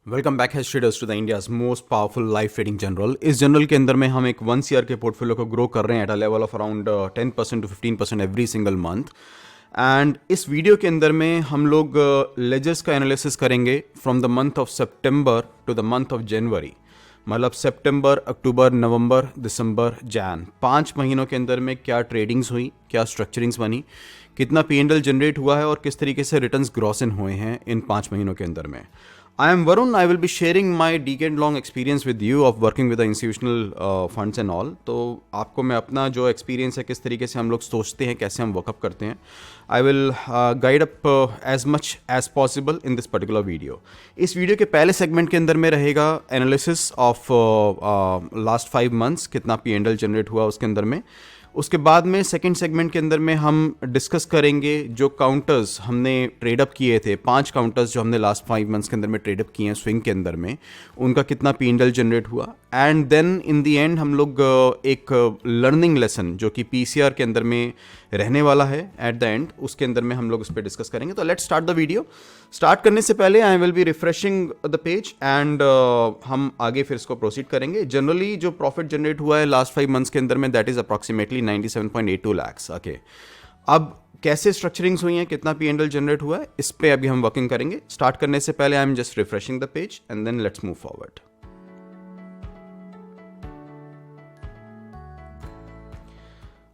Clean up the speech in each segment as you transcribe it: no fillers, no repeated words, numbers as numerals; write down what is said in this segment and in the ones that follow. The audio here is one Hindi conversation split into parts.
Welcome back hedge traders to the India's most powerful live trading journal. इस जनरल के अंदर में हम एक 1 CR के पोर्टफोलियो को ग्रो कर रहे हैं at a level of around 10% to 15% every single month. And इस वीडियो के अंदर में हम लोग लेजर्स का एनालिसिस करेंगे from the month of September to the month of January. मतलब सितंबर, अक्टूबर, नवंबर, दिसंबर, जैन, 5 महीनों के अंदर में क्या ट्रेडिंग्स हुई, क्या स्ट्रक्चरिंग्स बनी, कितना P&L जनरेट हुआ है और किस तरीके से रिटर्न्स ग्रॉस इन हुए हैं इन 5 महीनों के अंदर में। I am Varun. I will be sharing my decade-long experience with you of working with the institutional funds and all. तो आपको मैं अपना जो एक्सपीरियंस है, किस तरीके से हम लोग सोचते हैं, कैसे हम वर्कअप करते हैं, I will guide up as much as possible in this particular video. इस वीडियो के पहले सेगमेंट के अंदर में रहेगा एनालिसिस ऑफ लास्ट 5 मंथ्स, कितना P&L जनरेट हुआ उसके अंदर में। उसके बाद में सेकंड सेगमेंट के अंदर में हम डिस्कस करेंगे जो काउंटर्स हमने ट्रेडअप किए थे, 5 काउंटर्स जो हमने लास्ट 5 मंथ्स के अंदर में ट्रेडअप किए हैं स्विंग के अंदर में, उनका कितना P&L जनरेट हुआ। And then in the end हम लोग एक लर्निंग लेसन जो कि PCR के अंदर में रहने वाला है एट द एंड, उसके अंदर में हम लोग उस पर डिस्कस करेंगे। तो let's start the video. Start करने से पहले I will be refreshing the page and हम आगे फिर इसको प्रोसीड करेंगे। जनरली जो प्रॉफिट जनरेट हुआ है लास्ट 5 मंथ्स के अंदर में, that is approximately 97.82 lakhs। Okay, अब कैसे स्ट्रक्चरिंग्स हुई हैं, कितना P&L जनरेट हुआ है, इस पे अभी हम वर्किंग करेंगे। स्टार्ट करने से पहले I am just refreshing the page and then let's move forward.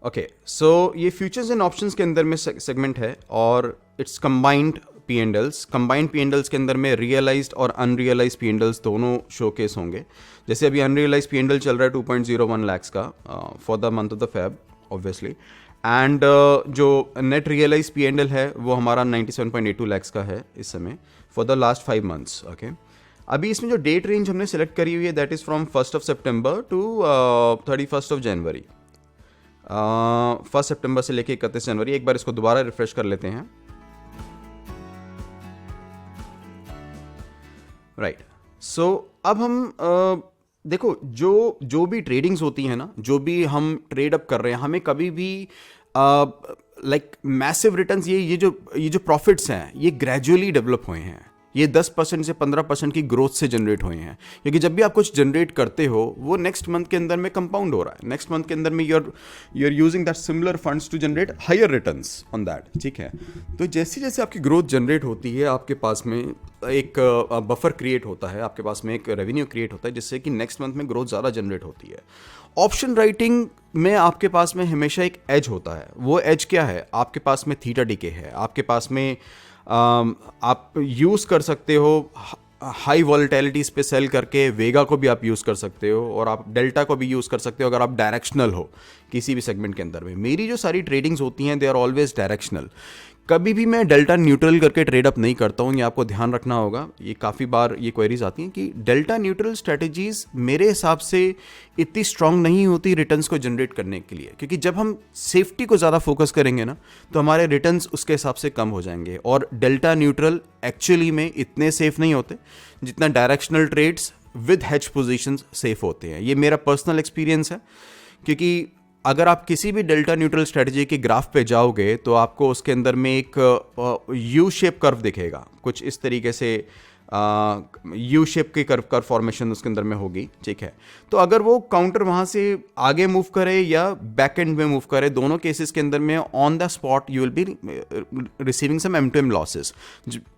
Okay, so ये फ्यूचर्स एंड ऑप्शंस के अंदर में सेगमेंट है और it's combined P&Ls। Combined P&Ls के अंदर में रियलाइज्ड और अनरियलाइज्ड P&Ls दोनों शोकेस होंगे। जैसे अभी अनरियलाइज्ड P&L चल रहा है 2.01 lakhs का for the month of the Feb obviously, and जो नेट रियलाइज P&L है वो हमारा 97.82 lakhs का है इस समय for the last 5 months. Okay, अभी इसमें जो डेट रेंज हमने सेलेक्ट करी हुई है that is from 1st of September to 31st of January। 1 सितंबर से लेके 31 जनवरी। एक बार इसको दोबारा रिफ्रेश कर लेते हैं। राइट, सो अब हम देखो जो भी ट्रेडिंग्स होती है ना, जो भी हम ट्रेड अप कर रहे हैं, हमें कभी भी लाइक मैसिव रिटर्न्स, ये जो प्रॉफिट्स हैं ये ग्रेजुअली डेवलप हुए हैं। ये 10% से 15% की ग्रोथ से जनरेट हुए हैं, क्योंकि जब भी आप कुछ जनरेट करते हो वो नेक्स्ट मंथ के अंदर में कंपाउंड हो रहा है। नेक्स्ट मंथ के अंदर में you are using that similar funds to generate higher returns on that. ठीक है, तो जैसे जैसे आपकी ग्रोथ जनरेट होती है, आपके पास में एक बफर क्रिएट होता है, आपके पास में एक रेवेन्यू क्रिएट होता है, जिससे कि नेक्स्ट मंथ में ग्रोथ ज़्यादा जनरेट होती है। ऑप्शन राइटिंग में आपके पास में हमेशा एक एज होता है। वो एज क्या है? आपके पास में थीटा डीके है, आपके पास में आप यूज़ कर सकते हो हाई वॉलेटिलिटीज़ पे सेल करके वेगा को भी आप यूज़ कर सकते हो, और आप डेल्टा को भी यूज़ कर सकते हो अगर आप डायरेक्शनल हो किसी भी सेगमेंट के अंदर में। मेरी जो सारी ट्रेडिंग्स होती हैं दे आर ऑलवेज डायरेक्शनल। कभी भी मैं डेल्टा न्यूट्रल करके ट्रेड अप नहीं करता हूँ, ये आपको ध्यान रखना होगा। ये काफ़ी बार ये क्वेरीज आती हैं कि डेल्टा न्यूट्रल स्ट्रेटजीज मेरे हिसाब से इतनी स्ट्रांग नहीं होती रिटर्न्स को जनरेट करने के लिए, क्योंकि जब हम सेफ्टी को ज़्यादा फोकस करेंगे ना तो हमारे रिटर्न्स उसके हिसाब से कम हो जाएंगे। और डेल्टा न्यूट्रल एक्चुअली में इतने सेफ नहीं होते जितना directional trades with hedge positions safe होते हैं। ये मेरा पर्सनल एक्सपीरियंस है, क्योंकि अगर आप किसी भी डेल्टा न्यूट्रल स्ट्रेटजी के ग्राफ पे जाओगे तो आपको उसके अंदर में एक यू शेप कर्व दिखेगा, कुछ इस तरीके से यू शेप की कर्व फॉर्मेशन उसके अंदर में होगी। ठीक है, तो अगर वो काउंटर वहाँ से आगे मूव करे या बैक एंड में मूव करे, दोनों केसेस के अंदर में on the spot you will be receiving some M2M losses.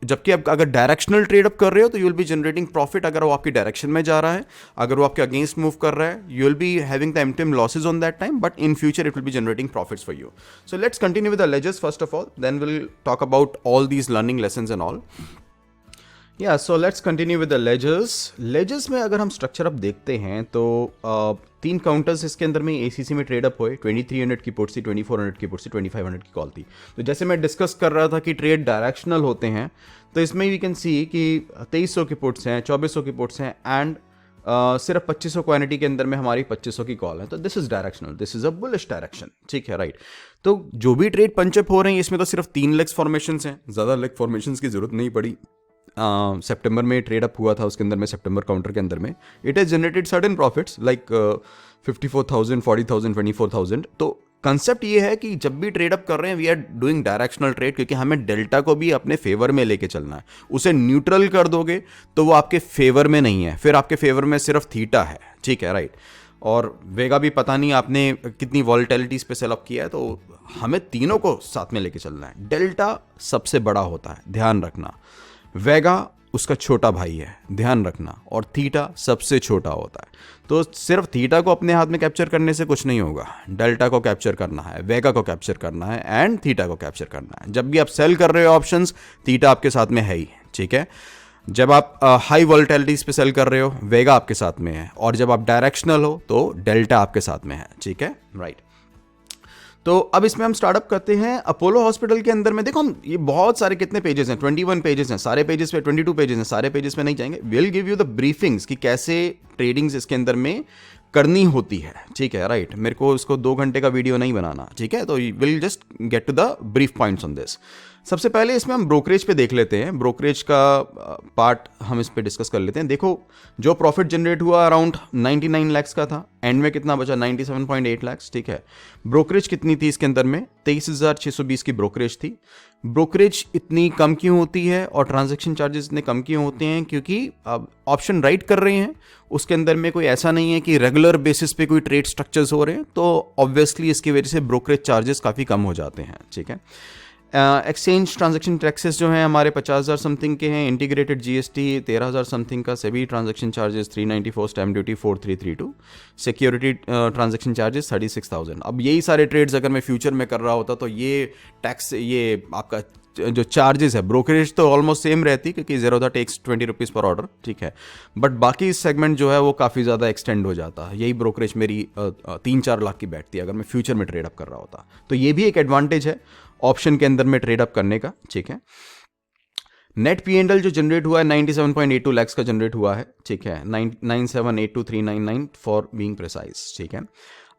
जबकि आप अगर डायरेक्शनल ट्रेड अप कर रहे हो तो you will be generating profit अगर वो आपकी डायरेक्शन में जा रहा है। अगर वो आपके अगेंस्ट मूव कर रहा है you will be having the M2M losses on that time, but in future it will be generating profits for you. So let's continue with the ledgers first of all, then will talk about all these learning lessons and all. या so let's continue with the ledgers. Ledgers में अगर हम स्ट्रक्चर अप देखते हैं तो 3 काउंटर्स इसके अंदर में ACC में ट्रेड अप हुए। 2300 की पुट थी, 2400 की पुट थी, 2500 की कॉल थी। तो जैसे मैं डिस्कस कर रहा था कि ट्रेड डायरेक्शनल होते हैं, तो इसमें वी कैन सी कि 2300 की पुट्स हैं, 2400 की पुट्स हैं, एंड सिर्फ 2500 क्वांटिटी के अंदर में हमारी 2500 की कॉल है। तो this is directional, this is a bullish direction. ठीक है, राइट। तो जो भी ट्रेड पंचअप हो रहे हैं इसमें तो सिर्फ 3 लेग्स फॉर्मेशंस हैं, ज़्यादा लेग फॉर्मेशंस की जरूरत नहीं पड़ी। सितंबर में ट्रेड अप हुआ था, उसके अंदर में सितंबर काउंटर के अंदर में it has generated certain profits like 54,000, 40,000, 24,000। तो कंसेप्ट ये है कि जब भी ट्रेड अप कर रहे हैं we are doing directional trade, क्योंकि हमें डेल्टा को भी अपने फेवर में लेके चलना है। उसे न्यूट्रल कर दोगे तो वो आपके फेवर में नहीं है, फिर आपके फेवर में सिर्फ थीटा है, ठीक है, राइट। और वेगा भी पता नहीं आपने कितनी वॉलेटिलिटीज पे सेल अप किया है, तो हमें तीनों को साथ में लेके चलना है। डेल्टा सबसे बड़ा होता है, ध्यान रखना, वेगा उसका छोटा भाई है, ध्यान रखना, और थीटा सबसे छोटा होता है। तो सिर्फ थीटा को अपने हाथ में कैप्चर करने से कुछ नहीं होगा, डेल्टा को कैप्चर करना है, वेगा को कैप्चर करना है, एंड थीटा को कैप्चर करना है। जब भी आप सेल कर रहे हो ऑप्शंस, थीटा आपके साथ में है ही, ठीक है। जब आप हाई वॉलेटिलिटीज पे सेल कर रहे हो, वेगा आपके साथ में है, और जब आप डायरेक्शनल हो तो डेल्टा आपके साथ में है, ठीक है, राइट। तो अब इसमें हम स्टार्टअप करते हैं अपोलो हॉस्पिटल के अंदर में। देखो हम ये बहुत सारे कितने पेजेस हैं, 21 पेजेस हैं, सारे पेजेस पे 22 पेजेस हैं, सारे पेजेस पे नहीं जाएंगे। Will give you the briefings कि कैसे ट्रेडिंग्स इसके अंदर में करनी होती है, ठीक है, राइट। मेरे को उसको 2 घंटे का वीडियो नहीं बनाना, ठीक है, तो will just get to the brief points on this. सबसे पहले इसमें हम ब्रोकरेज पे देख लेते हैं, ब्रोकरेज का पार्ट हम इस पे डिस्कस कर लेते हैं। देखो जो प्रॉफिट जनरेट हुआ अराउंड 99 लाख्स का था, एंड में कितना बचा 97.8 लाख्स, ठीक है। ब्रोकरेज कितनी थी इसके अंदर में, 23,620 की ब्रोकरेज थी। ब्रोकरेज इतनी कम क्यों होती है और ट्रांजैक्शन चार्जेस इतने कम क्यों होते हैं, क्योंकि अब ऑप्शन राइट कर रहे हैं, उसके अंदर में कोई ऐसा नहीं है कि रेगुलर बेसिस पे कोई ट्रेड स्ट्रक्चर्स हो रहे हैं, तो ऑब्वियसली इसकी वजह से ब्रोकरेज चार्जेस काफ़ी कम हो जाते हैं, ठीक है। एक्सचेंज ट्रांजैक्शन टैक्सेस जो हैं हमारे 50,000 समथिंग के हैं, इंटीग्रेटेड जीएसटी 13,000 समथिंग का, SEBI transaction charges 394, stamp duty 4332, security transaction charges 36,000। अब यही सारे ट्रेड्स अगर मैं फ्यूचर में कर रहा होता तो ये टैक्स, ये आपका जो चार्जेस है, ब्रोकरेज तो ऑलमोस्ट सेम रहती क्योंकि ज़ेरोधा टेक्स 20 रुपीज़ पर ऑर्डर, ठीक है, बट बाकी सेगमेंट जो है वो काफ़ी ज़्यादा एक्सटेंड हो जाता है। यही ब्रोकरेज मेरी 3-4 लाख की बैठती है अगर मैं फ्यूचर में ट्रेड अप कर रहा होता, तो ये भी एक एडवांटेज है ऑप्शन के अंदर में ट्रेड अप करने का, ठीक है। नेट P&L जो जनरेट हुआ है 97.82 लैक्स का जनरेट हुआ है, ठीक है, 9782,399 फॉर बीइंग प्रिसाइज, ठीक है।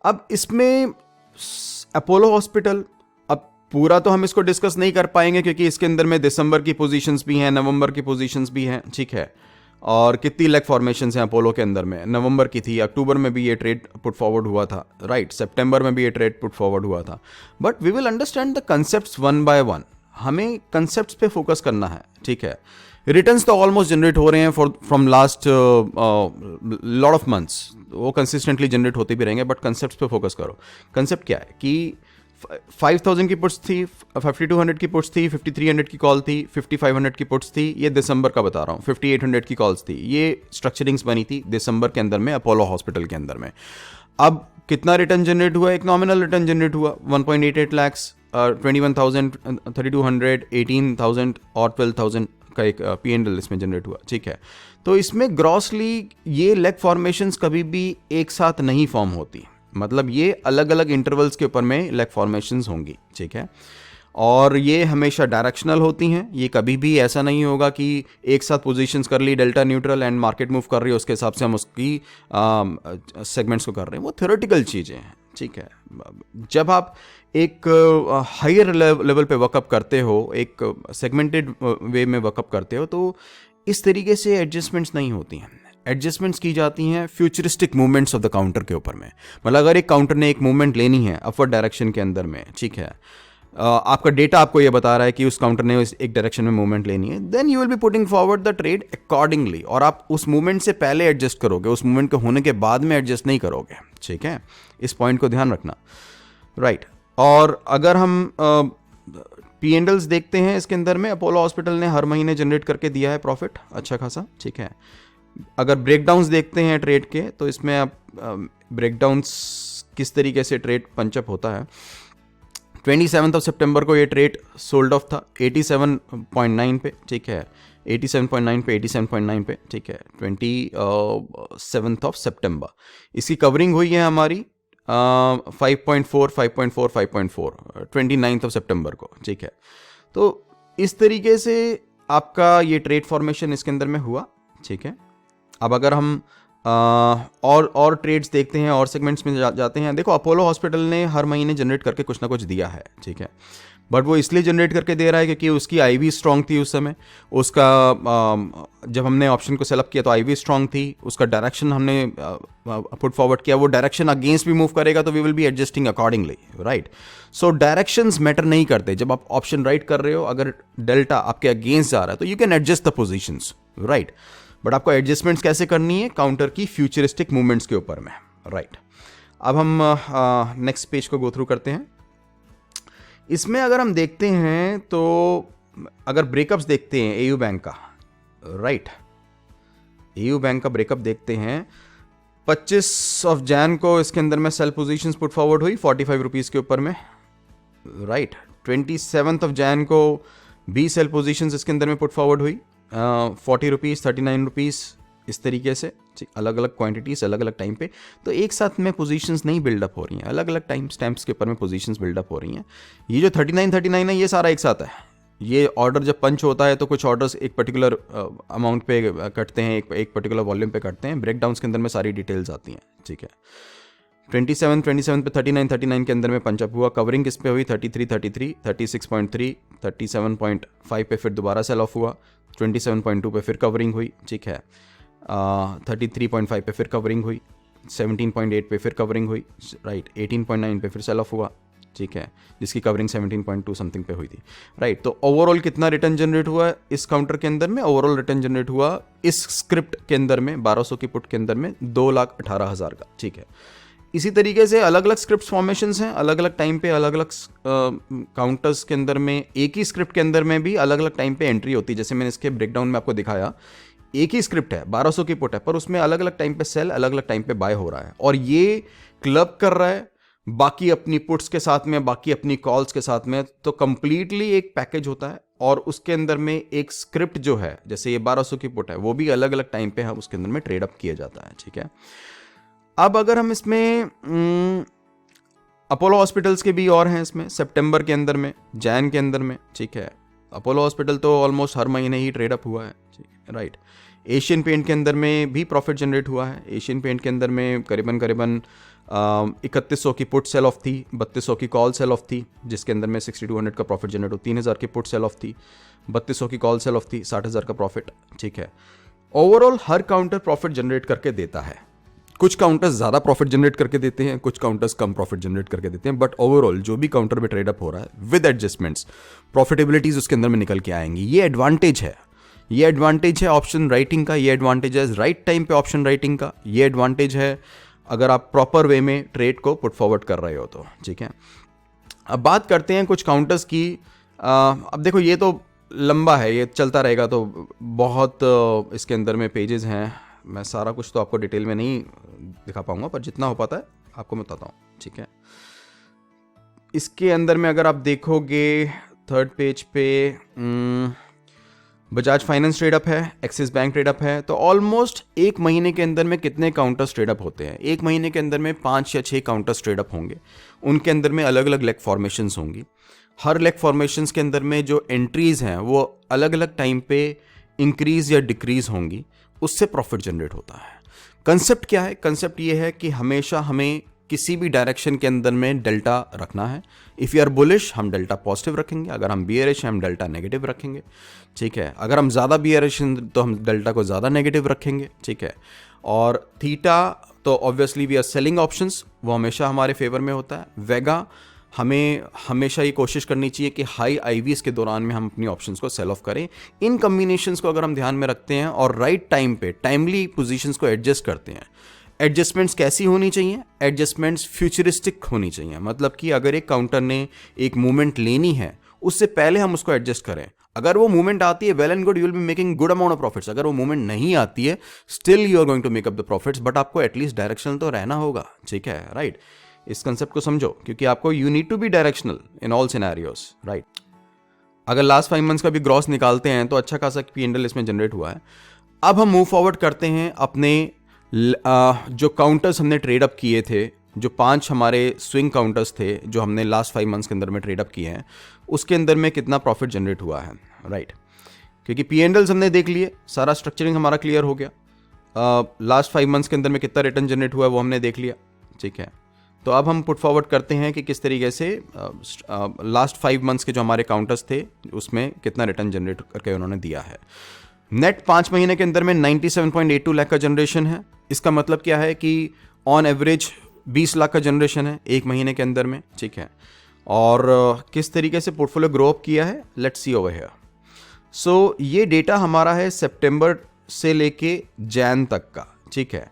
अब इसमें अपोलो हॉस्पिटल, अब पूरा तो हम इसको डिस्कस नहीं कर पाएंगे क्योंकि इसके अंदर में दिसंबर की पोजीशंस भी हैं, नवंबर की पोजीशंस भी हैं, ठीक है, और कितनी लेग फॉर्मेशन हैं अपोलो के अंदर में। नवंबर की थी, अक्टूबर में भी ये ट्रेड पुट फॉरवर्ड हुआ था, राइट, सितंबर में भी ये ट्रेड पुट फॉरवर्ड हुआ था। But we will understand the concepts one by one, हमें कंसेप्ट्स पे फोकस करना है, ठीक है। रिटर्न्स तो ऑलमोस्ट जनरेट हो रहे हैं from last lot of months, वो कंसिस्टेंटली जनरेट होते भी रहेंगे, बट कंसेप्ट्स पे फोकस करो। कंसेप्ट क्या है कि 5,000 की पुट्स थी, 5,200 की पुट्स थी, 5,300 की कॉल थी, 5,500 की पुट्स थी, ये दिसंबर का बता रहा हूँ, 5,800 की कॉल्स थी, ये स्ट्रक्चरिंग्स बनी थी दिसंबर के अंदर में अपोलो हॉस्पिटल के अंदर में। अब कितना रिटर्न जनरेट हुआ, एक नॉमिनल रिटर्न जनरेट हुआ 1.88 लैक्स, 21,000, 3,200, 18,000 और 12,000 का एक P&L इसमें जनरेट हुआ, ठीक है। तो इसमें ग्रॉसली ये लेग फॉर्मेशंस कभी भी एक साथ नहीं फॉर्म होती, मतलब ये अलग अलग इंटरवल्स के ऊपर में लेग फॉर्मेशंस होंगी, ठीक है, और ये हमेशा डायरेक्शनल होती हैं। ये कभी भी ऐसा नहीं होगा कि एक साथ पोजीशंस कर ली, delta neutral and market move कर रही है उसके हिसाब से हम उसकी सेगमेंट्स को कर रहे हैं, वो थ्योरेटिकल चीज़ें हैं, ठीक है। जब आप एक हायर लेवल पे वर्कअप करते हो, एक सेगमेंटेड वे में वर्कअप करते हो, तो इस तरीके से एडजस्टमेंट्स नहीं होती हैं। एडजस्टमेंट्स की जाती हैं futuristic movements of the counter के ऊपर में। मतलब अगर एक काउंटर ने एक मूवमेंट लेनी है अपवर्ड डायरेक्शन के अंदर में, ठीक है, आपका डेटा आपको ये बता रहा है कि उस काउंटर ने एक डायरेक्शन में मूवमेंट लेनी है, then you will be putting forward the trade accordingly, और आप उस मूवमेंट से पहले एडजस्ट करोगे, उस मूवमेंट के होने के बाद में एडजस्ट नहीं करोगे, ठीक है। इस पॉइंट को ध्यान रखना, राइट। और अगर हम P&Ls देखते हैं इसके अंदर में, अपोलो हॉस्पिटल ने हर महीने जनरेट करके दिया है प्रॉफिट अच्छा खासा, ठीक है। अगर ब्रेकडाउन्स देखते हैं ट्रेड के, तो इसमें आप ब्रेकडाउन्स किस तरीके से ट्रेड पंचअप होता है। 27 सितंबर को ये ट्रेड सोल्ड ऑफ था 87.9 पे, ठीक है, 87.9 पे, 87.9 पे, ठीक है, 27 सितंबर। इसकी कवरिंग हुई है हमारी 5.4, 5.4, 5.4 29 सितंबर को, ठीक है। तो इस तरीके से आपका ये ट्रेड फॉर्मेशन इसके अंदर में हुआ, ठीक है। अब अगर हम और ट्रेड्स देखते हैं और सेगमेंट्स में जाते हैं, देखो अपोलो हॉस्पिटल ने हर महीने जनरेट करके कुछ ना कुछ दिया है, ठीक है। बट वो इसलिए जनरेट करके दे रहा है क्योंकि उसकी आईवी स्ट्रांग थी उस समय, उसका जब हमने ऑप्शन को सेलेक्ट किया तो आईवी स्ट्रांग थी, उसका डायरेक्शन हमने पुट फॉरवर्ड किया, वो डायरेक्शन अगेंस्ट भी मूव करेगा तो we will be adjusting accordingly, right. So directions matter नहीं करते। जब आप ऑप्शन राइट कर रहे हो, अगर डेल्टा आपके अगेंस्ट जा रहा है तो you can adjust the positions, right. But आपको एडजस्टमेंट्स कैसे करनी है? काउंटर की फ्यूचरिस्टिक मूवमेंट्स के ऊपर में, राइट। अब हम नेक्स्ट पेज को गो थ्रू करते हैं। इसमें अगर हम देखते हैं तो अगर ब्रेकअप्स देखते हैं एयू बैंक का, राइट, एयू बैंक का ब्रेकअप देखते हैं, 25 ऑफ जैन को इसके अंदर में सेल पोजीशंस पुट फॉरवर्ड हुई 45 रुपीज़ के ऊपर में, राइट। 27 ऑफ जैन को भी सेल पोजीशंस इसके अंदर में पुट फॉरवर्ड हुई 40 रुपीज़, 39 रुपीज़, इस तरीके से, अलग अलग क्वांटिटीज अलग अलग टाइम पे। तो एक साथ में पोजीशंस नहीं बिल्डअप हो रही हैं, अलग अलग टाइम स्टैम्प्स के ऊपर में पोजीशंस बिल्डअप हो रही हैं। ये जो 39 है ये सारा एक साथ है। ये ऑर्डर जब पंच होता है तो कुछ ऑर्डर्स एक पर्टिकुलर अमाउंट पे कटते हैं, एक पर्टिकुलर वॉल्यूम पे कटते हैं, ब्रेकडाउन्स के अंदर में सारी डिटेल्स आती हैं, ठीक है। 27 पे 39 के अंदर में पंचअप हुआ, कवरिंग किस पे हुई 33, 36.3, 37.5 पे फिर दोबारा सेल ऑफ हुआ, 27.2 पे फिर कवरिंग हुई, ठीक है। 33.5 पे फिर कवरिंग हुई, 17.8 पे फिर कवरिंग हुई, राइट। 18.9 पे फिर सेल ऑफ हुआ, ठीक है, जिसकी कवरिंग 17.2 समथिंग पे हुई थी, राइट। तो ओवरऑल कितना रिटर्न जनरेट हुआ इस काउंटर के अंदर में? ओवरऑल रिटर्न जनरेट हुआ इस स्क्रिप्ट के अंदर में 1200 की पुट के अंदर में 2,18,000 का, ठीक है। इसी तरीके से अलग अलग स्क्रिप्ट फॉर्मेशंस हैं, अलग अलग टाइम पे अलग अलग काउंटर्स के अंदर में, एक ही स्क्रिप्ट के अंदर में भी अलग अलग टाइम पे एंट्री होती है। जैसे मैंने इसके ब्रेकडाउन में आपको दिखाया, एक ही स्क्रिप्ट है, 1200 की पुट है, पर उसमें अलग अलग टाइम पे सेल, अलग अलग टाइम पे बाय हो रहा है, और ये क्लब कर रहा है बाकी अपनी पुट्स के साथ में, बाकी अपनी कॉल्स के साथ में। तो कंप्लीटली एक पैकेज होता है, और उसके अंदर में एक स्क्रिप्ट जो है, जैसे ये 1200 की पुट है, वो भी अलग अलग टाइम पे हम उसके अंदर में ट्रेड अप किया जाता है, ठीक है। अब अगर हम इसमें अपोलो हॉस्पिटल्स के भी और हैं इसमें, सितंबर के अंदर में, जैन के अंदर में, ठीक है। अपोलो हॉस्पिटल तो ऑलमोस्ट हर महीने ही ट्रेड अप हुआ है, ठीक है, राइट। एशियन पेंट के अंदर में भी प्रॉफिट जनरेट हुआ है। एशियन पेंट के अंदर में करीबन 3100 की पुट सेल ऑफ थी, 3200 की कॉल सेल ऑफ थी, जिसके अंदर में 6200 का प्रॉफिट जनरेट हो, 3000 की पुट सेल ऑफ थी, 3200 की कॉल सेल ऑफ थी, 60,000 का प्रॉफिट, ठीक है। ओवरऑल हर काउंटर प्रॉफिट जनरेट करके देता है। कुछ काउंटर्स ज़्यादा प्रॉफिट जनरेट करके देते हैं, कुछ काउंटर्स कम प्रॉफिट जनरेट करके देते हैं, बट ओवरऑल जो भी काउंटर पे ट्रेड अप हो रहा है विद एडजस्टमेंट्स, प्रॉफिटेबिलिटीज उसके अंदर में निकल के आएंगी। ये एडवांटेज है, ये एडवांटेज है ऑप्शन राइटिंग का, ये एडवांटेज है राइट टाइम पे ऑप्शन राइटिंग का, ये एडवांटेज है अगर आप प्रॉपर वे में ट्रेड को पुट फॉरवर्ड कर रहे हो तो, ठीक है। अब बात करते हैं कुछ काउंटर्स की। अब देखो ये तो लंबा है, ये चलता रहेगा, तो बहुत इसके अंदर में पेजेस हैं, मैं सारा कुछ तो आपको डिटेल में नहीं दिखा पाऊंगा, पर जितना हो पाता है आपको मैं बताता हूँ, ठीक है। इसके अंदर में अगर आप देखोगे थर्ड पेज पे बजाज फाइनेंस ट्रेडअप है, एक्सिस बैंक ट्रेडअप है, तो ऑलमोस्ट एक महीने के अंदर में कितने काउंटर्स ट्रेडअप होते हैं? एक महीने के अंदर में 5 या 6 काउंटर्स ट्रेडअप होंगे, उनके अंदर में अलग अलग लेग फॉर्मेशंस होंगी। हर लेग फॉर्मेशंस के अंदर में जो एंट्रीज हैं वो अलग अलग टाइम पे इंक्रीज या डिक्रीज होंगी, उससे प्रॉफिट जनरेट होता है। कंसेप्ट क्या है? कंसेप्ट ये है कि हमेशा हमें किसी भी डायरेक्शन के अंदर में डेल्टा रखना है। इफ़ यू आर बुलिश हम डेल्टा पॉजिटिव रखेंगे, अगर हम बियरिश हम डेल्टा नेगेटिव रखेंगे, ठीक है। अगर हम ज़्यादा बियरिश तो हम डेल्टा को ज़्यादा नेगेटिव रखेंगे, ठीक है। और थीटा तो obviously we are selling options, वो हमेशा हमारे फेवर में होता है। वेगा हमें हमेशा ये कोशिश करनी चाहिए कि हाई आईवीज के दौरान में हम अपनी ऑप्शंस को सेल ऑफ करें। इन कम्बिनेशंस को अगर हम ध्यान में रखते हैं और राइट टाइम पे टाइमली पोजीशंस को एडजस्ट करते हैं। एडजस्टमेंट्स कैसी होनी चाहिए? एडजस्टमेंट्स फ्यूचरिस्टिक होनी चाहिए, मतलब कि अगर एक काउंटर ने एक मूवमेंट लेनी है उससे पहले हम उसको एडजस्ट करें। अगर वो मूवमेंट आती है well and good, you will be making good amount of profits. अगर वो मूवमेंट नहीं आती है still you are going to make up the profits, but आपको एटलीस्ट डायरेक्शनल तो रहना होगा, ठीक है, राइट। इस कंसेप्ट को समझो, क्योंकि आपको you need to be directional in all scenarios, right. अगर लास्ट 5 मंथ्स का भी ग्रॉस निकालते हैं तो अच्छा खासा P&L इसमें जनरेट हुआ है। अब हम मूव फॉरवर्ड करते हैं अपने जो काउंटर्स हमने ट्रेड अप किए थे, जो 5 हमारे स्विंग काउंटर्स थे जो हमने लास्ट 5 मंथ्स के अंदर में ट्रेड अप किए हैं, उसके अंदर में कितना प्रॉफिट जनरेट हुआ है, राइट। क्योंकि P&Ls हमने देख लिए, सारा स्ट्रक्चरिंग हमारा क्लियर हो गया। लास्ट 5 मंथ्स के अंदर में कितना रिटर्न जनरेट हुआ है वो हमने देख लिया, ठीक है। तो अब हम पुट फॉरवर्ड करते हैं कि किस तरीके से लास्ट 5 मंथ्स के जो हमारे काउंटर्स थे उसमें कितना रिटर्न जनरेट करके उन्होंने दिया है। नेट 5 महीने के अंदर में 97.82 लाख का जनरेशन है। इसका मतलब क्या है कि ऑन एवरेज 20 लाख का जनरेशन है एक महीने के अंदर में, ठीक है। और किस तरीके से पोर्टफोलियो ग्रो अप किया है, लेट्स सी ओवर हियर। सो ये डेटा हमारा है सितंबर से लेके जैन तक का, ठीक है।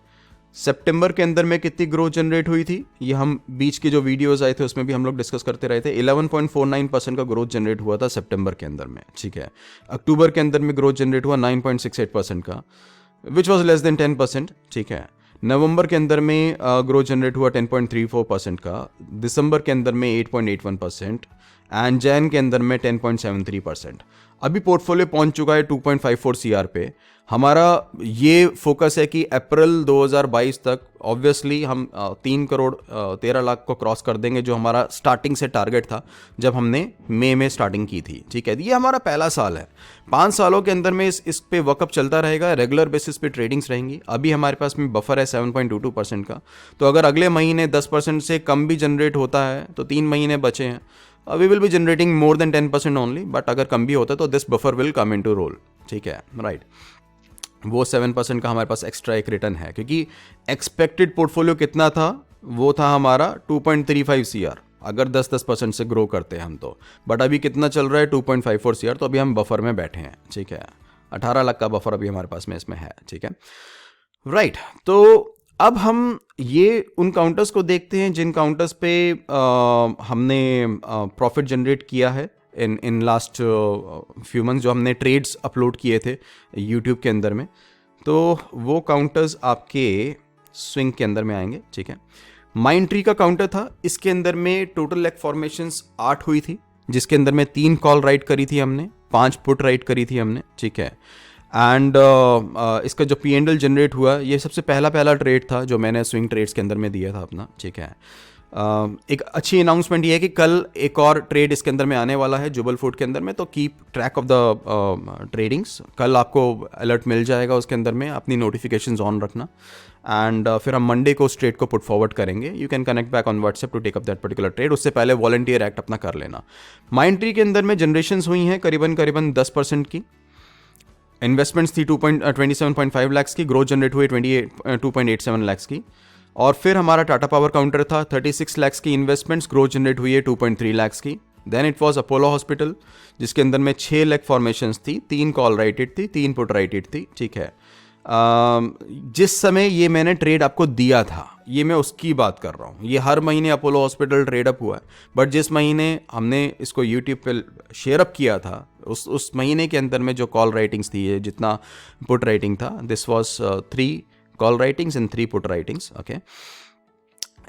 सितंबर के अंदर में कितनी ग्रोथ जनरेट हुई थी, ये हम बीच के जो वीडियोस आए थे उसमें भी हम लोग डिस्कस करते रहे थे। 11.49% का ग्रोथ जनरेट हुआ था सितंबर के अंदर में, ठीक है। अक्टूबर के अंदर में ग्रोथ जनरेट हुआ 9.68% का, विच वॉज लेस देन 10%, ठीक है। नवंबर के अंदर में ग्रोथ जनरेट हुआ 10.34% का, दिसंबर के अंदर में 8.81% एंड जैन के अंदर में 10.73%। अभी पोर्टफोलियो पहुंच चुका है 2.54 सीआर पे। हमारा ये फोकस है कि अप्रैल 2022 तक ऑब्वियसली हम 3 करोड़ 13 लाख को क्रॉस कर देंगे, जो हमारा स्टार्टिंग से टारगेट था जब हमने मई में स्टार्टिंग की थी, ठीक है। ये हमारा पहला साल है। 5 सालों के अंदर में इस पे वर्कअप चलता रहेगा, रेगुलर बेसिस पे ट्रेडिंग्स रहेंगी। अभी हमारे पास में बफर है 7.22% का, तो अगर अगले महीने 10% से कम भी जनरेट होता है तो 3 महीने बचे हैं, we will be generating more than 10% only, but अगर कम भी होता है तो this buffer will come in to role, ठीक है, राइट। वो 7% का हमारे पास एक्स्ट्रा एक रिटर्न है, क्योंकि एक्सपेक्टेड पोर्टफोलियो कितना था, वो था हमारा 2.35 सीआर अगर 10% से ग्रो करते हैं हम तो, बट अभी कितना चल रहा है 2.54 सीआर, तो अभी हम बफर में बैठे हैं, ठीक है। 18 लाख का बफर अभी हमारे पास में इसमें है, ठीक है, राइट। तो अब हम ये उन काउंटर्स को देखते हैं जिन काउंटर्स पे हमने प्रॉफिट जनरेट किया है इन लास्ट फ्यू मंथ्स, जो हमने ट्रेड्स अपलोड किए थे यूट्यूब के अंदर में। तो वो काउंटर्स आपके स्विंग के अंदर में आएंगे, ठीक है। माइंड ट्री का काउंटर था, इसके अंदर में टोटल लेग फॉर्मेशंस 8 हुई थी, जिसके अंदर में 3 कॉल राइट करी थी हमने, 5 पुट राइट करी थी हमने, ठीक है। एंड इसका जो P&L जनरेट हुआ, ये सबसे पहला ट्रेड था जो मैंने स्विंग ट्रेड्स के अंदर में दिया था अपना, ठीक है। एक अच्छी अनाउंसमेंट ये है कि कल एक और ट्रेड इसके अंदर में आने वाला है जुबल फूड के अंदर में, तो keep track of the tradings. कल आपको अलर्ट मिल जाएगा उसके अंदर में, अपनी नोटिफिकेशंस ऑन रखना। एंड फिर हम मंडे को उस ट्रेड को पुट फॉरवर्ड करेंगे। You can connect back on WhatsApp to take up that particular trade. उससे पहले वॉलंटियर एक्ट अपना कर लेना। माइंड ट्री के अंदर में जनरेशंस हुई हैं करीबन 10% की। इन्वेस्टमेंट्स थी 27.5 लाख की, ग्रोथ जनरेट हुई 2.87 लाख की। और फिर हमारा टाटा पावर काउंटर था 36 लाख की इन्वेस्टमेंट्स, ग्रोथ जनरेट हुई है 2.3 लाख की। Then it was Apollo hospital, जिसके अंदर में 6 लाख फॉर्मेशंस थी, 3 कॉल राइटेड थी, 3 पुट राइटेड थी, ठीक है। जिस समय ये मैंने ट्रेड आपको दिया था, ये मैं उसकी बात कर रहा हूँ। ये हर महीने अपोलो हॉस्पिटल ट्रेड अप हुआ है, बट जिस महीने हमने इसको यूट्यूब पे शेयर अप किया था, उस महीने के अंदर में जो कॉल राइटिंग्स थी, जितना पुट राइटिंग था, this was 3 call writings and 3 put writings, okay.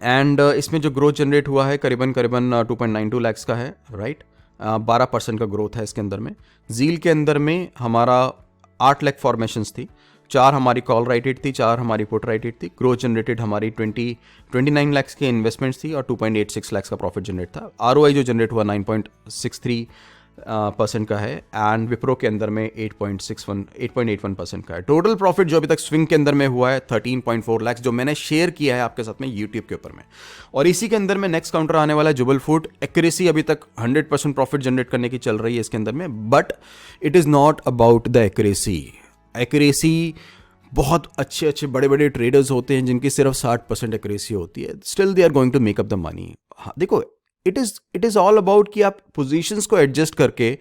And इसमें जो ग्रोथ जनरेट हुआ है करीबन 2.92 लाख का है, राइट। 12% का ग्रोथ है इसके अंदर में। जील के अंदर में हमारा 8 लाख फॉर्मेशंस थी, 4 हमारी कॉल राइटेड थी, 4 हमारी पुट राइटेड थी। ग्रोथ जनरेटेड हमारी 29 लाख की इन्वेस्टमेंट्स थी और 2.86 लाख का प्रॉफिट जनरेट था। ROI जो जनरेट हुआ 9.63% का है। एंड विप्रो के अंदर में 8.81% का है। टोटल प्रॉफिट जो अभी तक स्विंग के अंदर में हुआ है 13.4 लाख, जो मैंने शेयर किया है आपके साथ में यूट्यूब के ऊपर में। और इसी के अंदर में नेक्स्ट काउंटर आने वाला है जुबल फूड। एक्यूरेसी अभी तक 100% प्रॉफिट जनरेट करने की चल रही है इसके अंदर में, but it is not about the accuracy. बहुत अच्छे बड़े ट्रेडर्स होते हैं जिनकी सिर्फ 60% एक्यूरेसी होती है, still they are going to make up the money. देखो, इट इज ऑल अबाउट कि आप पोजीशंस को एडजस्ट करके,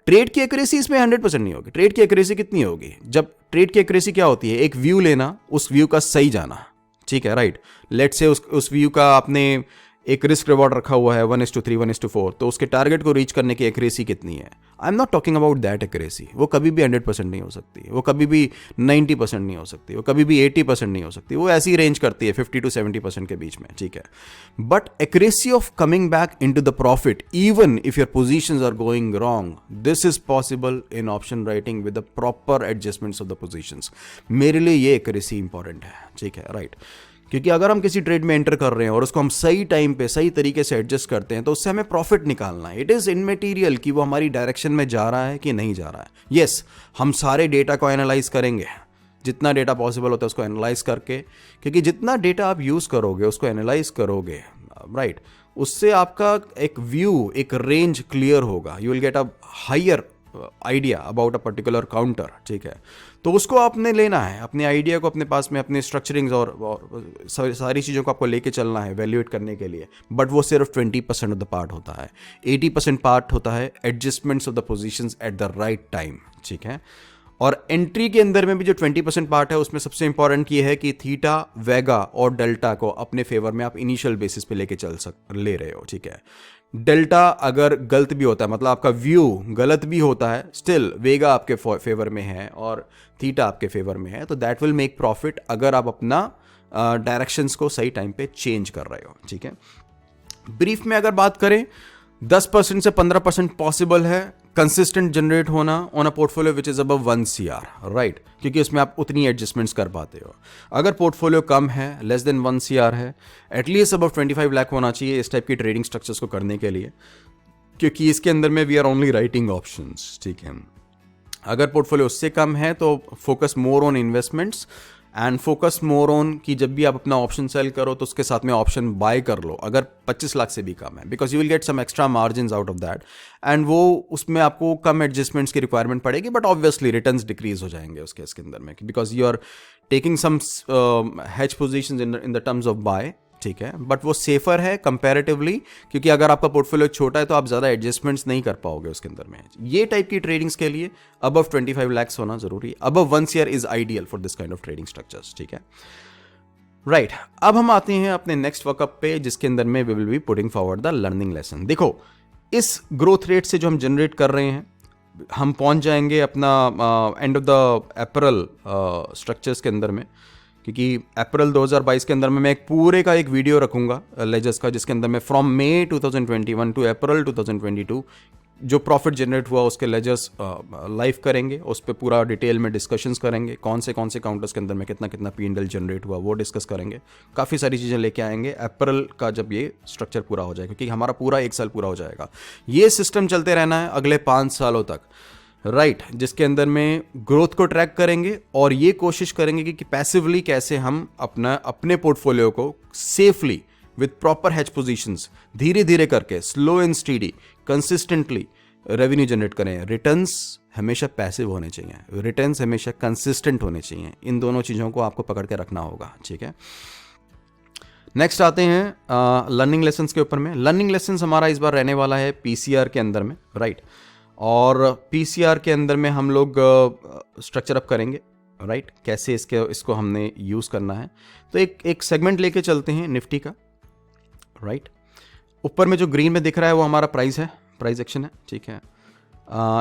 ट्रेड की एक्यूरेसी इसमें 100% नहीं होगी। ट्रेड की एक्यूरेसी कितनी होगी? जब ट्रेड की एक्यूरेसी क्या होती है, एक व्यू लेना, उस व्यू का सही जाना, ठीक है, राइट। लेट्स से उस व्यू का आपने एक रिस्क रिवॉर्ड रखा हुआ है 1:3, 1:4, तो उसके टारगेट को रीच करने की एक्यूरेसी कितनी है? I am not talking about that accuracy. वो कभी भी 100% नहीं हो सकती, वो कभी भी 90% नहीं हो सकती, वो कभी भी 80% नहीं हो सकती। वो ऐसी रेंज करती है 50 to 70% के बीच में, ठीक है। But accuracy of coming back in to the profit even if your positions are going wrong, this is possible in option writing with the proper adjustments of the positions. मेरे लिए ये एक्यूरेसी इंपॉर्टेंट है, ठीक है, राइट। क्योंकि अगर हम किसी ट्रेड में एंटर कर रहे हैं और उसको हम सही टाइम पे सही तरीके से एडजस्ट करते हैं, तो उससे हमें प्रॉफिट निकालना है। इट इज़ इनमेटीरियल कि वो हमारी डायरेक्शन में जा रहा है कि नहीं जा रहा है। यस, हम सारे डेटा को एनालाइज करेंगे, जितना डेटा पॉसिबल होता है उसको एनालाइज करके, क्योंकि जितना डेटा आप यूज़ करोगे, उसको एनालाइज करोगे, राइट, उससे आपका एक व्यू, एक रेंज क्लियर होगा, you will get a higher idea about a particular counter, ठीक है। तो उसको आपने लेना है, अपने आइडिया को अपने पास में, अपने स्ट्रक्चरिंग्स और सारी चीज़ों को आपको लेके चलना है वैल्यूएट करने के लिए। बट वो सिर्फ 20% ऑफ द पार्ट होता है, 80% पार्ट होता है adjustments of the positions at the right time, ठीक है। और एंट्री के अंदर में भी जो 20% पार्ट है उसमें सबसे इंपॉर्टेंट ये है कि थीटा, वेगा और डेल्टा को अपने फेवर में आप इनिशियल बेसिस पे लेके ले रहे हो, ठीक है। डेल्टा अगर गलत भी होता है, मतलब आपका व्यू गलत भी होता है, स्टिल वेगा आपके फेवर में है और थीटा आपके फेवर में है, तो दैट विल मेक प्रॉफिट अगर आप अपना डायरेक्शंस को सही टाइम पे चेंज कर रहे हो, ठीक है। ब्रीफ में अगर बात करें, 10% से 15% पॉसिबल है कंसिस्टेंट जनरेट होना on a portfolio which is above 1 CR, right, क्योंकि उसमें आप उतनी एडजस्टमेंट्स कर पाते हो। अगर पोर्टफोलियो कम है, लेस देन 1 CR है, एटलीस्ट अबव 25 लाख होना चाहिए इस टाइप की ट्रेडिंग स्ट्रक्चर्स को करने के लिए, क्योंकि इसके अंदर में we are only writing options, ठीक है। अगर पोर्टफोलियो उससे कम है तो focus more on investments and focus more on कि जब भी आप अपना ऑप्शन सेल करो तो उसके साथ में ऑप्शन बाय कर लो अगर 25 लाख से भी कम है, because you will get some extra margin out of that, and वो उसमें आपको कम एडजस्टमेंट्स की रिक्वायरमेंट पड़ेगी, बट ऑब्वियसली रिटर्न्स डिक्रीज हो जाएंगे उस केस के अंदर में, because you are taking some hedge positions in the terms of buy, ठीक है। बट वो सेफर है कंपैरेटिवली, क्योंकि अगर आपका पोर्टफोलियो छोटा है तो आप ज़्यादा एडजस्टमेंट्स नहीं कर पाओगे उसके अंदर में। ये टाइप की ट्रेडिंग्स के लिए अबव 25 लाख होना जरूरी है, above 1 CR is ideal for this kind of trading structures, ठीक है, राइट। अब हम आते हैं अपने नेक्स्ट वर्कअप पे, जिसके अंदर में we will be putting forward the learning lesson. देखो, इस ग्रोथ रेट से जो हम जनरेट कर रहे हैं, हम पहुंच जाएंगे अपना end of the April structures के अंदर में, क्योंकि अप्रैल 2022 के अंदर में मैं एक पूरे का एक वीडियो रखूंगा लेजर्स का, जिसके अंदर में फ्रॉम मई 2021 टू अप्रैल 2022 जो प्रॉफिट जनरेट हुआ उसके लेजर्स लाइव करेंगे, उस पर पूरा डिटेल में डिस्कशंस करेंगे, कौन से काउंटर्स के अंदर में कितना कितना P&L जनरेट हुआ वो डिस्कस करेंगे, काफ़ी सारी चीज़ें लेके आएंगे अप्रैल का जब ये स्ट्रक्चर पूरा हो जाएगा, क्योंकि हमारा पूरा 1 साल पूरा हो जाएगा। ये सिस्टम चलते रहना है अगले 5 सालों तक, राइट, जिसके अंदर में ग्रोथ को ट्रैक करेंगे और ये कोशिश करेंगे कि पैसिवली कैसे हम अपने पोर्टफोलियो को safely with proper hedge positions धीरे धीरे करके slow and steady consistently revenue generate करें। रिटर्न्स हमेशा पैसिव होने चाहिए, रिटर्न्स हमेशा कंसिस्टेंट होने चाहिए, इन दोनों चीज़ों को आपको पकड़ के रखना होगा, ठीक है। नेक्स्ट आते हैं लर्निंग लेसन्स के ऊपर में। लर्निंग लेसन्स हमारा इस बार रहने वाला है PCR के अंदर में, राइट, और PCR के अंदर में हम लोग स्ट्रक्चर अप करेंगे, राइट, कैसे इसको हमने यूज़ करना है। तो एक सेगमेंट लेके चलते हैं निफ्टी का, राइट। ऊपर में जो ग्रीन में दिख रहा है वो हमारा प्राइस है, प्राइस एक्शन है, ठीक है,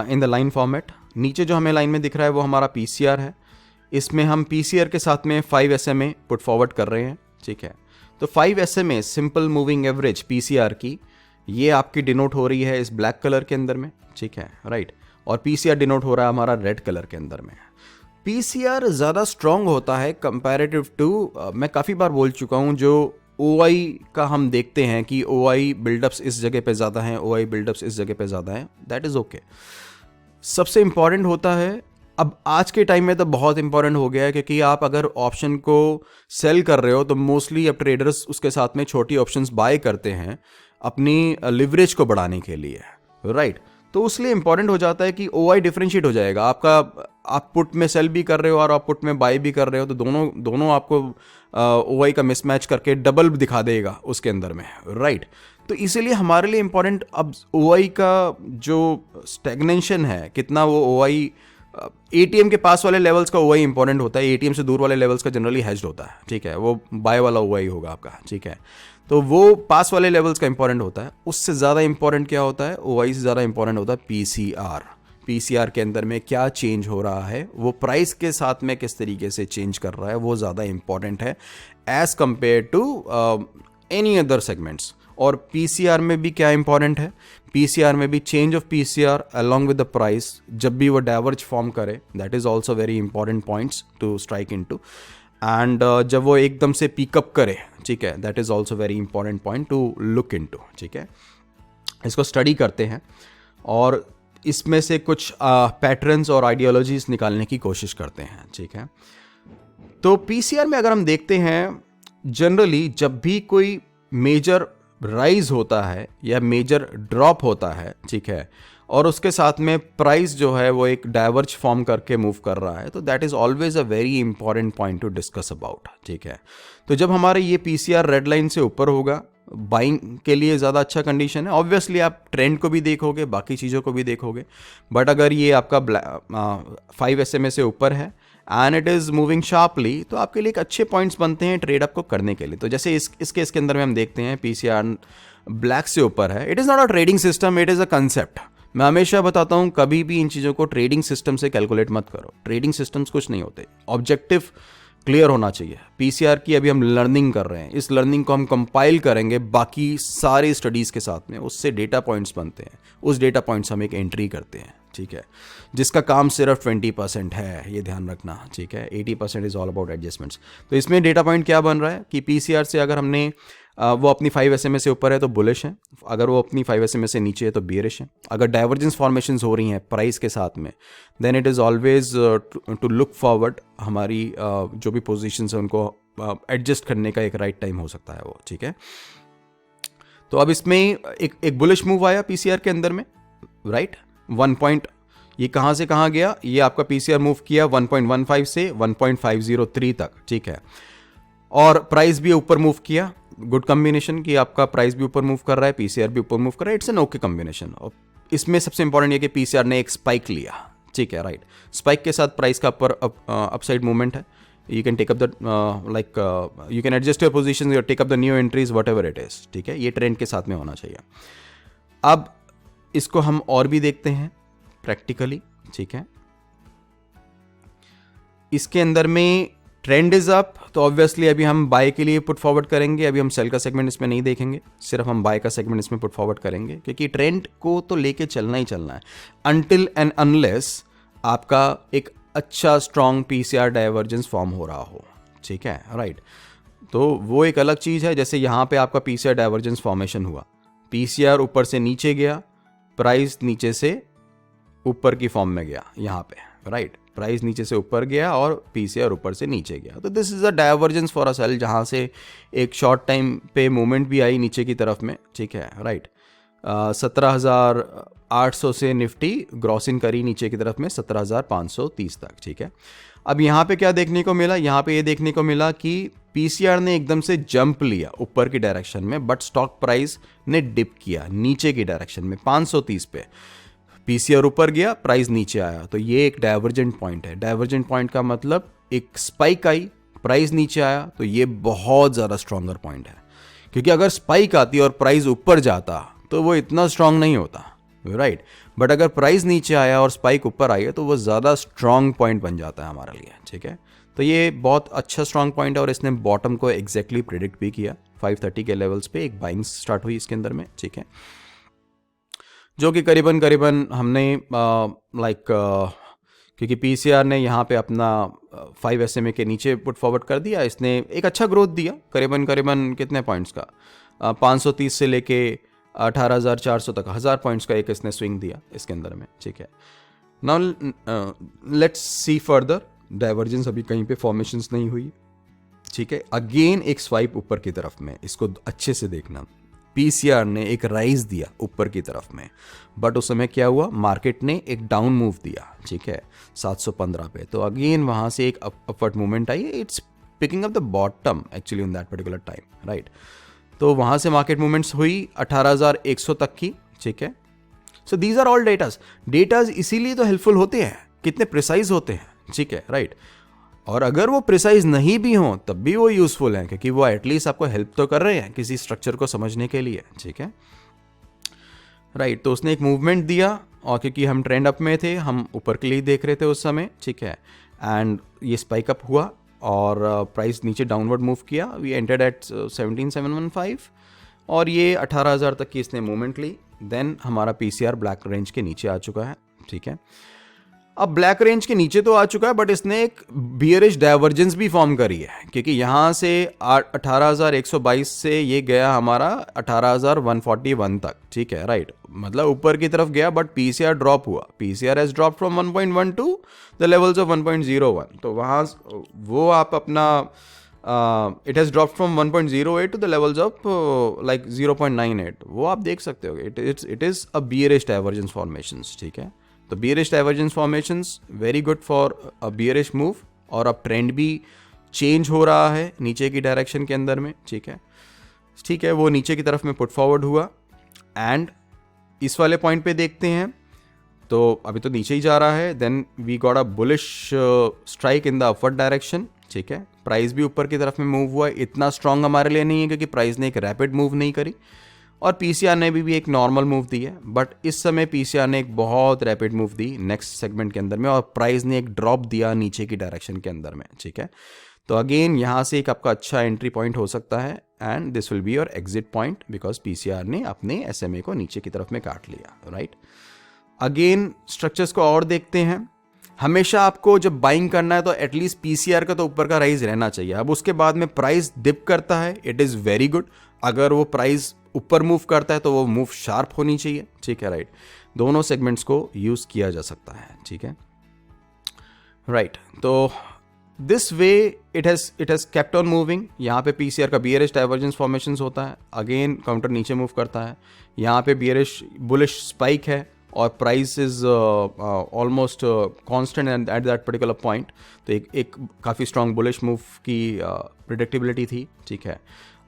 इन द लाइन फॉर्मेट। नीचे जो हमें लाइन में दिख रहा है वो हमारा PCR है। इसमें हम PCR के साथ में 5 SMA पुट फॉरवर्ड कर रहे हैं, ठीक है। तो 5 SMA simple moving average PCR की, ये आपकी डिनोट हो रही है इस ब्लैक कलर के अंदर में, ठीक है, राइट, और PCR डिनोट हो रहा है हमारा रेड कलर के अंदर में। PCR ज़्यादा स्ट्रॉन्ग होता है कंपैरेटिव टू, मैं काफ़ी बार बोल चुका हूँ, जो OI का हम देखते हैं कि OI बिल्डअप्स इस जगह पे ज़्यादा हैं, OI बिल्डअप्स इस जगह पे ज़्यादा हैं, दैट इज़ ओके। सबसे इम्पॉर्टेंट होता है, अब आज के टाइम में तो बहुत इंपॉर्टेंट हो गया है, क्योंकि आप अगर ऑप्शन को सेल कर रहे हो तो मोस्टली अब ट्रेडर्स उसके साथ में छोटी ऑप्शंस बाय करते हैं अपनी लिवरेज को बढ़ाने के लिए, राइट। तो उसलिए इंपॉर्टेंट हो जाता है कि OI डिफरेंशिएट हो जाएगा आपका, आप पुट में सेल भी कर रहे हो और आप पुट में बाय भी कर रहे हो, तो दोनों आपको OI का मिसमैच करके डबल दिखा देगा उसके अंदर में, राइट। तो इसीलिए हमारे लिए इंपॉर्टेंट अब OI का जो स्टैग्नेशन है, कितना वो OI ATM के पास वाले लेवल्स का OI इंपॉर्टेंट होता है, ATM से दूर वाले लेवल्स का जनरली हेज्ड होता है, ठीक है, वो बाय वाला OI होगा आपका, ठीक है। तो वो पास वाले लेवल्स का इंपॉर्टेंट होता है। उससे ज़्यादा इंपॉर्टेंट क्या होता है, OI से ज़्यादा इंपॉर्टेंट होता है PCR के अंदर में क्या चेंज हो रहा है, वो प्राइस के साथ में किस तरीके से चेंज कर रहा है, वो ज़्यादा इंपॉर्टेंट है as compare to any other segments. और PCR में भी क्या इंपॉर्टेंट है, PCR में भी change of PCR along with the price जब भी वो डाइवर्ज फॉर्म करे, that is also very important points to strike into. And जब वो एकदम से पिकअप करे, ठीक है, that is also very important point to look into, ठीक है। इसको स्टडी करते हैं और इसमें से कुछ पैटर्न्स और आइडियोलॉजीज निकालने की कोशिश करते हैं, ठीक है। तो PCR में अगर हम देखते हैं, जनरली जब भी कोई मेजर राइज होता है या मेजर ड्रॉप होता है, ठीक है, और उसके साथ में प्राइस जो है वो एक डाइवर्ज फॉर्म करके मूव कर रहा है, तो that is always a very important point to discuss about, ठीक है। तो जब हमारे ये पीसीआर रेड लाइन से ऊपर होगा, बाइंग के लिए ज़्यादा अच्छा कंडीशन है। ऑब्वियसली आप ट्रेंड को भी देखोगे, बाकी चीज़ों को भी देखोगे, बट अगर ये आपका 5 SMA से ऊपर है and it is moving sharply, तो आपके लिए एक अच्छे पॉइंट्स बनते हैं ट्रेड अप को करने के लिए। तो जैसे इस केस के अंदर में हम देखते हैं पीसीआर ब्लैक से ऊपर है, it is not a trading system, it is a concept. मैं हमेशा बताता हूँ कभी भी इन चीज़ों को ट्रेडिंग सिस्टम से कैलकुलेट मत करो, ट्रेडिंग सिस्टम्स कुछ नहीं होते, ऑब्जेक्टिव क्लियर होना चाहिए। पीसीआर की अभी हम लर्निंग कर रहे हैं, इस लर्निंग को हम कंपाइल करेंगे बाकी सारे स्टडीज़ के साथ में, उससे डेटा पॉइंट्स बनते हैं, उस डेटा पॉइंट्स हम एक एंट्री करते हैं, ठीक है, जिसका काम सिर्फ 20% है, ये ध्यान रखना, ठीक है। 80% इज़ ऑल अबाउट एडजस्टमेंट्स। तो इसमें डेटा पॉइंट क्या बन रहा है कि पीसीआर से अगर हमने वो अपनी 5 SMA से ऊपर है तो बुलिश है, अगर वो अपनी 5 SMA से नीचे है तो बेरिश है। अगर डाइवर्जेंस फॉर्मेशंस हो रही हैं प्राइस के साथ में, then it is always to look forward, हमारी जो भी पोजीशंस है उनको एडजस्ट करने का एक राइट टाइम हो सकता है वो, ठीक है। तो अब इसमें एक बुलिश मूव आया पीसीआर के अंदर में, राइट, 1 पॉइंट, ये कहाँ से कहाँ गया, ये आपका पीसीआर मूव किया 1.15 से 1.503 तक, ठीक है, और प्राइस भी ऊपर मूव किया। गुड कॉम्बिनेशन कि आपका प्राइस भी ऊपर मूव कर रहा है, पीसीआर भी ऊपर मूव कर रहा है, इट्स एन ओके कॉम्बिनेशन। और इसमें सबसे इंपॉर्टेंट ये कि पीसीआर ने एक स्पाइक लिया, ठीक है, राइट, स्पाइक के साथ प्राइस का अपर अपसाइड मूवमेंट है। You can take up the you can adjust your position, take up the new entries whatever it is, ठीक है, ये ट्रेंड के साथ में होना चाहिए। अब इसको हम और भी देखते हैं प्रैक्टिकली, ठीक है। इसके अंदर में ट्रेंड इज अप, तो ऑब्वियसली अभी हम बाय के लिए पुट फॉरवर्ड करेंगे, अभी हम सेल का सेगमेंट इसमें नहीं देखेंगे, सिर्फ हम बाय का सेगमेंट इसमें पुट फॉरवर्ड करेंगे, क्योंकि ट्रेंड को तो लेके चलना ही चलना है अनटिल एंड अनलेस आपका एक अच्छा स्ट्रॉन्ग पीसीआर डाइवर्जेंस फॉर्म हो रहा हो, ठीक है, राइट। तो वो एक अलग चीज़ है, जैसे यहाँ पे आपका पीसीआर डाइवर्जेंस फॉर्मेशन हुआ, पीसीआर ऊपर से नीचे गया, प्राइस नीचे से ऊपर की फॉर्म में गया, यहाँ पे, राइट, प्राइस नीचे से ऊपर गया और पीसीआर ऊपर से नीचे गया, तो this is a divergence for a sell, जहाँ से एक शॉर्ट टाइम पे मूवमेंट भी आई नीचे की तरफ में, ठीक है, राइट। 17,800 से निफ्टी ग्रॉस इन करी नीचे की तरफ में 17,530 तक, ठीक है। अब यहाँ पे क्या देखने को मिला, यहाँ पे ये देखने को मिला कि पीसीआर ने एकदम से जंप लिया ऊपर की डायरेक्शन में, बट स्टॉक प्राइस ने डिप किया नीचे की डायरेक्शन में 530 पे। पीसीआर ऊपर गया, प्राइस नीचे आया, तो ये एक डाइवर्जेंट पॉइंट है। डाइवर्जेंट पॉइंट का मतलब एक स्पाइक आई, प्राइस नीचे आया, तो ये बहुत ज़्यादा स्ट्रॉन्गर पॉइंट है, क्योंकि अगर स्पाइक आती और प्राइस ऊपर जाता तो वो इतना स्ट्रांग नहीं होता, राइट। बट अगर प्राइस नीचे आया और स्पाइक ऊपर आई है तो वो ज़्यादा स्ट्रॉन्ग पॉइंट बन जाता है हमारे लिए, ठीक है। तो ये बहुत अच्छा स्ट्रॉन्ग पॉइंट है और इसने बॉटम को एग्जैक्टली प्रिडिक्ट भी किया। 530 के लेवल्स पे एक बाइंग स्टार्ट हुई इसके अंदर में, ठीक है, जो कि करीबन हमने क्योंकि पीसीआर ने यहाँ पे अपना 5 SMA के नीचे पुट फॉरवर्ड कर दिया, इसने एक अच्छा ग्रोथ दिया, करीबन कितने पॉइंट्स का, 530 से लेके 18,400 तक 1000 पॉइंट्स का एक इसने स्विंग दिया इसके अंदर में, ठीक है। Now let's see further, divergence अभी कहीं पे फॉर्मेशंस नहीं हुई, ठीक है। अगेन एक स्वाइप ऊपर की तरफ में, इसको अच्छे से देखना, पीसीआर ने एक राइज दिया ऊपर की तरफ में, बट उस समय क्या हुआ, मार्केट ने एक डाउन मूव दिया, ठीक है, 715 पे, तो अगेन वहां से एक upward movement I, it's picking up the bottom actually in that particular time, right. तो वहां से मार्केट मूवमेंट्स हुई 18,100 तक की, ठीक है। So these are all datas इसीलिए तो हेल्पफुल होते हैं, कितने प्रिसाइज होते हैं, ठीक है, राइट। और अगर वो प्रिसाइज नहीं भी हों तब भी वो यूजफुल हैं, क्योंकि वो एटलीस्ट आपको हेल्प तो कर रहे हैं किसी स्ट्रक्चर को समझने के लिए, ठीक है, राइट। तो उसने एक मूवमेंट दिया, और क्योंकि हम ट्रेंड अप में थे, हम ऊपर के लिए देख रहे थे उस समय, ठीक है, एंड ये स्पाइक अप हुआ और प्राइस नीचे डाउनवर्ड मूव किया, वी एंटर्ड एट 17,715 और ये 18,000 तक की इसने मूवमेंट ली। देन हमारा पीसीआर ब्लैक रेंज के नीचे आ चुका है, ठीक है। अब ब्लैक रेंज के नीचे तो आ चुका है, बट इसने एक बियरिश डाइवर्जेंस भी फॉर्म करी है, क्योंकि यहाँ से 18,122 से ये गया हमारा 18,141 तक, ठीक है, राइट। मतलब ऊपर की तरफ गया, बट पीसीआर ड्रॉप हुआ, PCR has drop from 1.1 to the levels of 1.01। तो वहाँ वो आप अपना it has drop from 1.08 to the levels of like 0.98, वो आप देख सकते हो. It is a bearish divergence formations. ठीक है, तो bearish divergence formations very good for a bearish move. और अब ट्रेंड भी चेंज हो रहा है नीचे की डायरेक्शन के अंदर में. ठीक है, ठीक है, वो नीचे की तरफ में पुट फॉरवर्ड हुआ. एंड इस वाले पॉइंट पे देखते हैं तो अभी तो नीचे ही जा रहा है. Then we got a bullish strike in the upward direction. ठीक है, प्राइस भी ऊपर की तरफ में मूव हुआ है. इतना स्ट्रांग हमारे लिए नहीं है क्योंकि प्राइस ने एक रैपिड मूव नहीं करी और पीसीआर ने भी एक नॉर्मल मूव दी है. बट इस समय पीसीआर ने एक बहुत रैपिड मूव दी नेक्स्ट सेगमेंट के अंदर में और प्राइस ने एक ड्रॉप दिया नीचे की डायरेक्शन के अंदर में. ठीक है, तो अगेन यहाँ से एक आपका अच्छा एंट्री पॉइंट हो सकता है and this will be your exit point because PCR ने अपने एसएमए को नीचे की तरफ में काट लिया. राइट, अगेन स्ट्रक्चर्स को और देखते हैं. हमेशा आपको जब बाइंग करना है तो एटलीस्ट पीसीआर का तो ऊपर का राइज रहना चाहिए. अब उसके बाद में प्राइस डिप करता है, इट इज़ वेरी गुड. अगर वो प्राइस ऊपर मूव करता है तो वो मूव शार्प होनी चाहिए. ठीक है, राइट, दोनों सेगमेंट्स को यूज़ किया जा सकता है. ठीक है, राइट, तो this way it has kept on moving. यहाँ पे पीसीआर का बियरिश डाइवर्जेंस फॉर्मेशंस होता है. अगेन काउंटर नीचे मूव करता है. यहाँ पे बियरिश बुलिश स्पाइक है और price is almost constant at that particular point. तो एक काफ़ी स्ट्रॉन्ग बुलिश मूव की प्रिडिक्टेबिलिटी थी. ठीक है,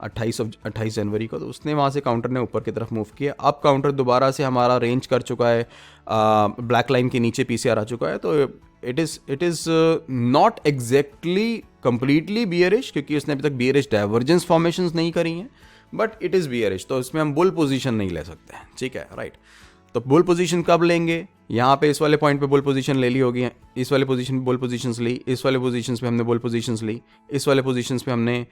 28 जनवरी को, तो उसने वहाँ से काउंटर ने ऊपर की तरफ मूव किया. अब काउंटर दोबारा से हमारा रेंज कर चुका है, ब्लैक लाइन के नीचे पीसीआर आ चुका है. तो it is not exactly completely bearish क्योंकि उसने अभी तक बियरिश डाइवर्जेंस फॉर्मेशंस नहीं करी हैं, बट इट इज़ बियरिश. तो इसमें हम बुल पोजीशन नहीं ले सकते हैं. ठीक है, राइट, तो बुल पोजीशन कब लेंगे? यहाँ पे इस वाले पॉइंट पे बुल पोजीशन ले ली होगी, इस वाले पोजीशन पे बुल पोजीशंस ली, इस वाले पोजीशंस पे हमने बुल पोजीशंस ली, इस वाले पोजीशंस पे हमने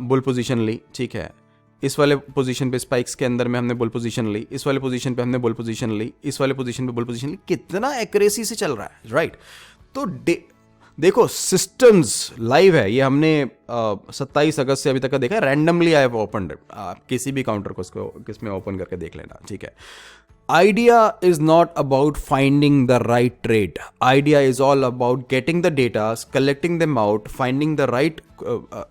बुल पोजीशन ली. ठीक है, इस वाले पोजीशन पे स्पाइक्स के अंदर में हमने बुल पोजीशन ली, इस वाले पोजीशन पे हमने बुल पोजीशन ली, इस वाले पोजीशन पे बुल पोजीशन ली. कितना एक्यूरेसी से चल रहा है. राइट, तो देखो सिस्टम्स लाइव है. ये हमने 27 अगस्त से अभी तक का देखा है. Randomly I have opened. आप किसी भी काउंटर को किसमें ओपन करके देख लेना. ठीक है, idea is not about finding the right trade. Idea is all about getting the data, collecting them out, finding the right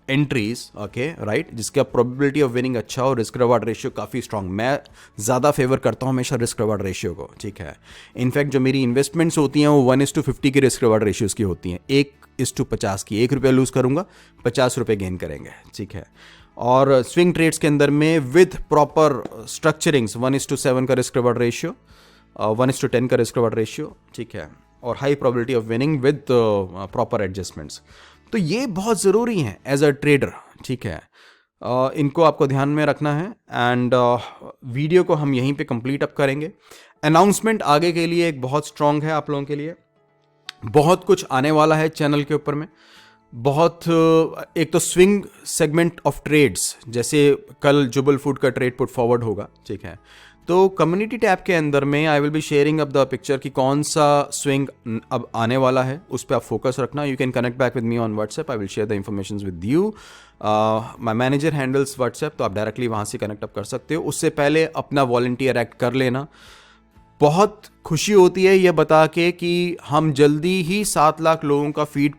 entries. Okay, right, जिसका probability of winning अच्छा और risk reward ratio काफ़ी strong. मैं ज़्यादा फेवर करता हूँ हमेशा risk reward ratio को. ठीक है, इनफैक्ट जो मेरी इन्वेस्टमेंट्स होती हैं वो 1:50 की risk reward ratios की होती हैं. 1:50 की. 1 रुपया लूज़ करूँगा, 50 रुपये गेन करेंगे. ठीक है, और स्विंग ट्रेड्स के अंदर में विद प्रॉपर स्ट्रक्चरिंग्स 1:7 का रिस्क रिवॉर्ड रेशियो, 1:10 का रिस्क रिवॉर्ड रेशियो. ठीक है, और high probability of winning with proper adjustments. तो ये बहुत ज़रूरी है एज अ ट्रेडर. ठीक है, इनको आपको ध्यान में रखना है. एंड वीडियो को हम यहीं पे कंप्लीट अप करेंगे. अनाउंसमेंट आगे के लिए एक बहुत स्ट्रांग है आप लोगों के लिए. बहुत कुछ आने वाला है चैनल के ऊपर में. बहुत एक तो स्विंग सेगमेंट ऑफ ट्रेड्स, जैसे कल जुबल फूड का ट्रेड पुट फॉरवर्ड होगा. ठीक है, तो कम्युनिटी टैब के अंदर में I will be sharing up the picture कि कौन सा स्विंग अब आने वाला है, उस पर आप फोकस रखना. You can connect back with me on WhatsApp. I will share the information with you. My manager handles WhatsApp, तो आप डायरेक्टली वहाँ से कनेक्ट अप कर सकते हो. उससे पहले अपना वॉलंटियर एक्ट कर लेना. बहुत खुशी होती है यह बता के कि हम जल्दी ही 7 लाख लोगों का फीड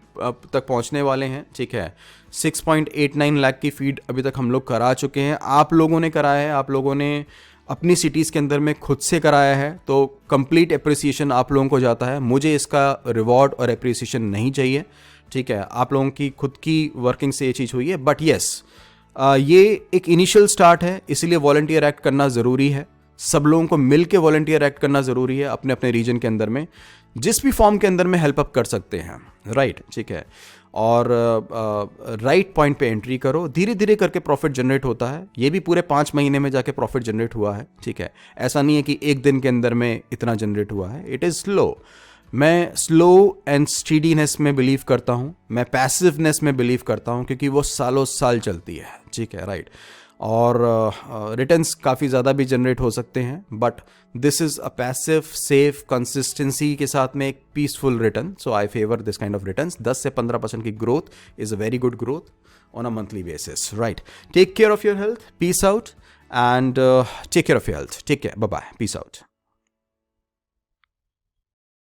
तक पहुंचने वाले हैं. ठीक है, 6.89 लाख की फीड अभी तक हम लोग करा चुके हैं. आप लोगों ने कराया है, आप लोगों ने अपनी सिटीज़ के अंदर में खुद से कराया है. तो कंप्लीट अप्रिसिएशन आप लोगों को जाता है. मुझे इसका रिवॉर्ड और अप्रिसिएशन नहीं चाहिए. ठीक है, आप लोगों की खुद की वर्किंग से ये चीज़ हुई है. बट येस, ये एक इनिशियल स्टार्ट है, इसलिए वॉलंटियर एक्ट करना ज़रूरी है. सब लोगों को मिल के वॉलंटियर एक्ट करना ज़रूरी है अपने अपने रीजन के अंदर में. जिस भी फॉर्म के अंदर में हेल्प अप कर सकते हैं. राइट, ठीक है, और राइट पॉइंट पे एंट्री करो. धीरे धीरे करके प्रॉफिट जनरेट होता है. ये भी पूरे 5 महीने में जाके प्रॉफिट जनरेट हुआ है. ठीक है, ऐसा नहीं है कि एक दिन के अंदर में इतना जनरेट हुआ है. It is slow. मैं स्लो एंड स्टीडीनेस में बिलीव करता हूँ. मैं पैसिवनेस में बिलीव करता हूँ क्योंकि वो सालों साल चलती है. ठीक है, राइट, और रिटर्न्स काफ़ी ज़्यादा भी जनरेट हो सकते हैं. But this is a passive, safe, consistency के साथ में एक peaceful return. So I favour this kind of returns. 10 से 15% की growth is a very good growth on a monthly basis. Right, take care of your health. Peace out and take care of your health. Take care. Bye bye. Peace out.